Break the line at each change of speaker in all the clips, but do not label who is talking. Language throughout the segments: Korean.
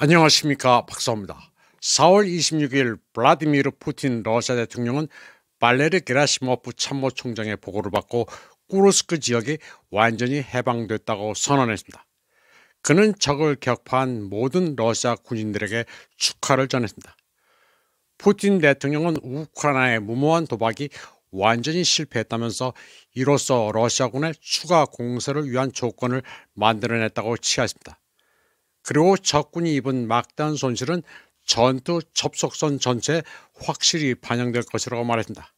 안녕하십니까, 박사입니다. 4월 26일 블라디미르 푸틴 러시아 대통령은 발레리 게라시모프 참모총장의 보고를 받고 쿠르스크 지역이 완전히 해방됐다고 선언했습니다. 그는 적을 격파한 모든 러시아 군인들에게 축하를 전했습니다. 푸틴 대통령은 우크라이나의 무모한 도박이 완전히 실패했다면서 이로써 러시아군의 추가 공세를 위한 조건을 만들어냈다고 치하했습니다. 그리고 적군이 입은 막대한 손실은 전투 접속선 전체에 확실히 반영될 것이라고 말했습니다.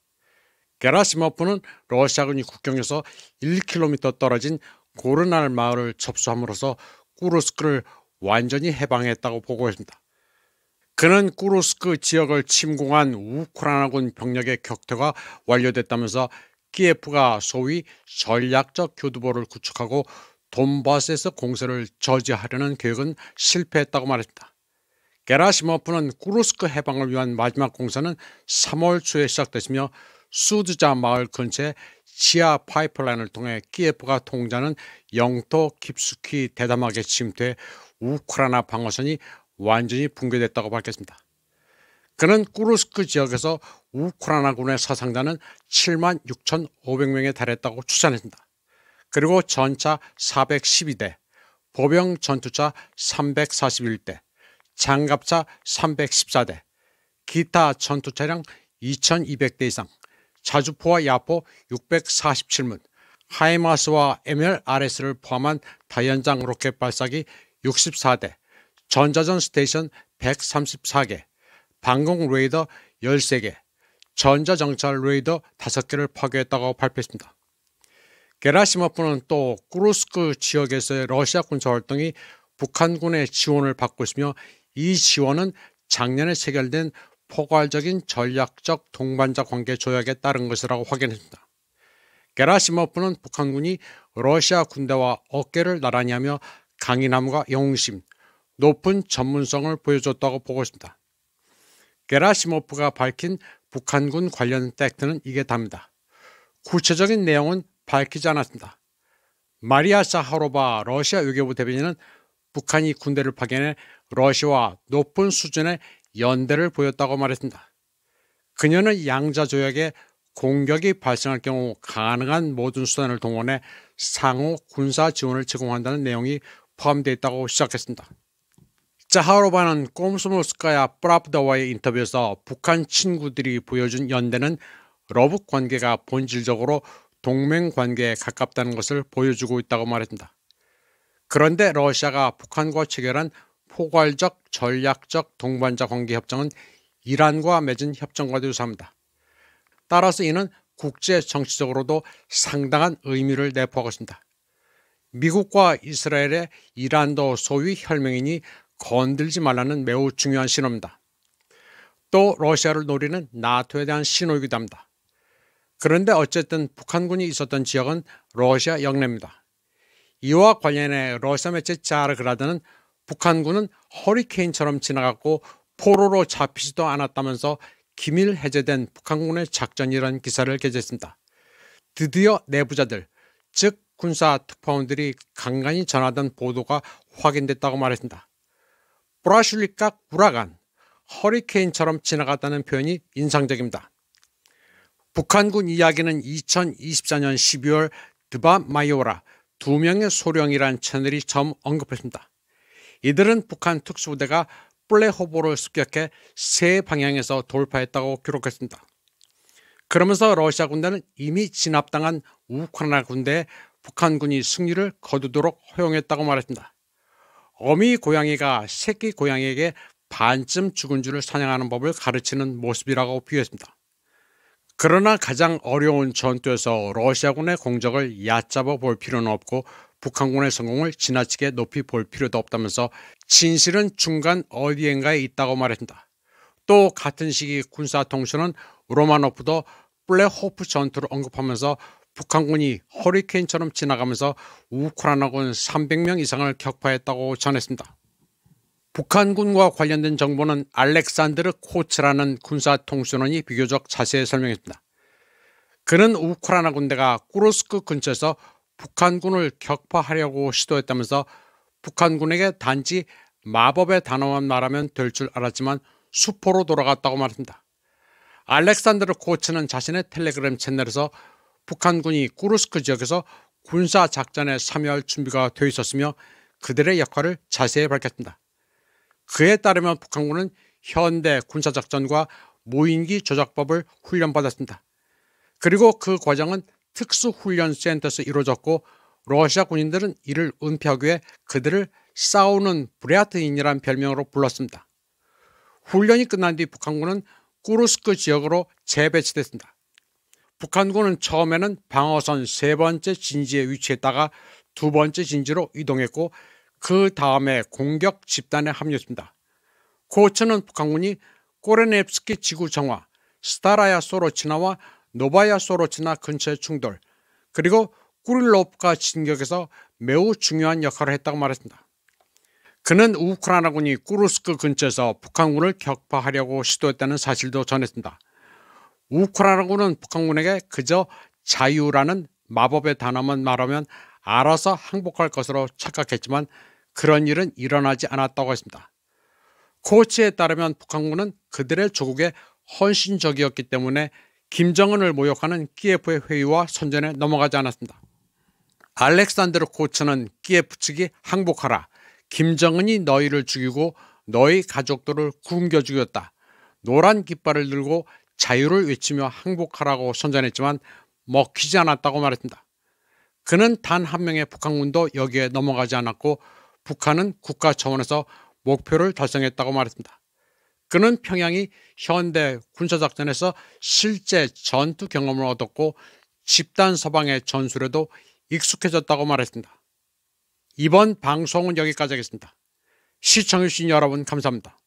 게라시모프는 러시아군이 국경에서 1km 떨어진 고르날 마을을 접수함으로써 쿠르스크를 완전히 해방했다고 보고했습니다. 그는 쿠르스크 지역을 침공한 우크라이나군 병력의 격퇴가 완료됐다면서 키예프가 소위 전략적 교두보를 구축하고 돈바스에서 공세를 저지하려는 계획은 실패했다고 말했습니다. 게라시모프는 쿠르스크 해방을 위한 마지막 공세는 3월 초에 시작됐으며 수드자 마을 근처에 지하 파이프라인을 통해 키예프가 통제하는 영토 깊숙이 대담하게 침투해 우크라이나 방어선이 완전히 붕괴됐다고 밝혔습니다. 그는 쿠르스크 지역에서 우크라이나군의 사상자는 76,500명에 달했다고 추산했습니다. 그리고 전차 412대, 보병 전투차 341대, 장갑차 314대, 기타 전투차량 2,200대 이상, 자주포와 야포 647문, 하이마스와 MLRS를 포함한 다연장 로켓 발사기 64대, 전자전 스테이션 134개, 방공 레이더 13개, 전자정찰 레이더 5개를 파괴했다고 발표했습니다. 게라시모프는 또 쿠르스크 지역에서의 러시아 군사 활동이 북한군의 지원을 받고 있으며 이 지원은 작년에 체결된 포괄적인 전략적 동반자 관계 조약에 따른 것이라고 확인했습니다. 게라시모프는 북한군이 러시아 군대와 어깨를 나란히 하며 강인함과 영웅심, 높은 전문성을 보여줬다고 보고 있습니다. 게라시모프가 밝힌 북한군 관련 팩트는 이게 답니다. 구체적인 내용은 밝히지 않았습니다. 마리아 사하로바 러시아 외교부 대변인은 북한이 군대를 파견해 러시아와 높은 수준의 연대를 보였다고 말했습니다. 그녀는 양자 조약에 공격이 발생할 경우 가능한 모든 수단을 동원해 상호 군사 지원을 제공한다는 내용이 포함되어 있다고 시작했습니다. 자하로바는 꼼소모스카야 프라프다와의 인터뷰에서 북한 친구들이 보여준 연대는 러북 관계가 본질적으로 동맹 관계에 가깝다는 것을 보여주고 있다고 말했습니다. 그런데 러시아가 북한과 체결한 포괄적 전략적 동반자 관계 협정은 이란과 맺은 협정과도 유사합니다. 따라서 이는 국제 정치적으로도 상당한 의미를 내포하고 있습니다. 미국과 이스라엘의 이란도 소위 혈맹이니 건들지 말라는 매우 중요한 신호입니다. 또 러시아를 노리는 나토에 대한 신호이기도 합니다. 그런데 어쨌든 북한군이 있었던 지역은 러시아 영내입니다. 이와 관련해 러시아 매체 자르그라드는 북한군은 허리케인처럼 지나갔고 포로로 잡히지도 않았다면서 기밀 해제된 북한군의 작전이라는 기사를 게재했습니다. 드디어 내부자들, 즉 군사 특파원들이 간간히 전하던 보도가 확인됐다고 말했습니다. 브라슐리카 우라간, 허리케인처럼 지나갔다는 표현이 인상적입니다. 북한군 이야기는 2024년 12월 드바 마이오라 2명의 소령이란 채널이 처음 언급했습니다. 이들은 북한 특수부대가 플레호보를 습격해 세 방향에서 돌파했다고 기록했습니다. 그러면서 러시아 군대는 이미 진압당한 우크라이나 군대에 북한군이 승리를 거두도록 허용했다고 말했습니다. 어미 고양이가 새끼 고양이에게 반쯤 죽은 줄을 사냥하는 법을 가르치는 모습이라고 비유했습니다. 그러나 가장 어려운 전투에서 러시아군의 공적을 얕잡아 볼 필요는 없고 북한군의 성공을 지나치게 높이 볼 필요도 없다면서 진실은 중간 어디엔가에 있다고 말했습니다. 또 같은 시기 군사통신은 로마노프도 플레호프 전투를 언급하면서 북한군이 허리케인처럼 지나가면서 우크라이나군 300명 이상을 격파했다고 전했습니다. 북한군과 관련된 정보는 알렉산드르 코츠라는 군사통신원이 비교적 자세히 설명했습니다. 그는 우크라이나 군대가 쿠르스크 근처에서 북한군을 격파하려고 시도했다면서 북한군에게 단지 마법의 단어만 말하면 될 줄 알았지만 수포로 돌아갔다고 말했습니다. 알렉산드르 코츠는 자신의 텔레그램 채널에서 북한군이 쿠르스크 지역에서 군사작전에 참여할 준비가 되어 있었으며 그들의 역할을 자세히 밝혔습니다. 그에 따르면 북한군은 현대 군사작전과 무인기 조작법을 훈련받았습니다. 그리고 그 과정은 특수훈련센터에서 이루어졌고 러시아 군인들은 이를 은폐하기 위해 그들을 싸우는 브레아트인이라는 별명으로 불렀습니다. 훈련이 끝난 뒤 북한군은 쿠르스크 지역으로 재배치됐습니다. 북한군은 처음에는 방어선 세 번째 진지에 위치했다가 두 번째 진지로 이동했고 그 다음에 공격 집단에 합류했습니다. 코츠는 북한군이 코레네프스키 지구 정화, 스타라야 소로치나와 노바야 소로치나 근처의 충돌, 그리고 꾸릴로프카 진격에서 매우 중요한 역할을 했다고 말했습니다. 그는 우크라이나군이 쿠르스크 근처에서 북한군을 격파하려고 시도했다는 사실도 전했습니다. 우크라이나군은 북한군에게 그저 자유라는 마법의 단어만 말하면 알아서 항복할 것으로 착각했지만 그런 일은 일어나지 않았다고 했습니다. 코치에 따르면 북한군은 그들의 조국에 헌신적이었기 때문에 김정은을 모욕하는 키예프의 회의와 선전에 넘어가지 않았습니다. 알렉산드르 코츠는 키예프 측이 항복하라, 김정은이 너희를 죽이고 너희 가족들을 굶겨 죽였다, 노란 깃발을 들고 자유를 외치며 항복하라고 선전했지만 먹히지 않았다고 말했습니다. 그는 단 한 명의 북한군도 여기에 넘어가지 않았고 북한은 국가 차원에서 목표를 달성했다고 말했습니다. 그는 평양이 현대 군사작전에서 실제 전투 경험을 얻었고 집단 서방의 전술에도 익숙해졌다고 말했습니다. 이번 방송은 여기까지 하겠습니다. 시청해주신 여러분 감사합니다.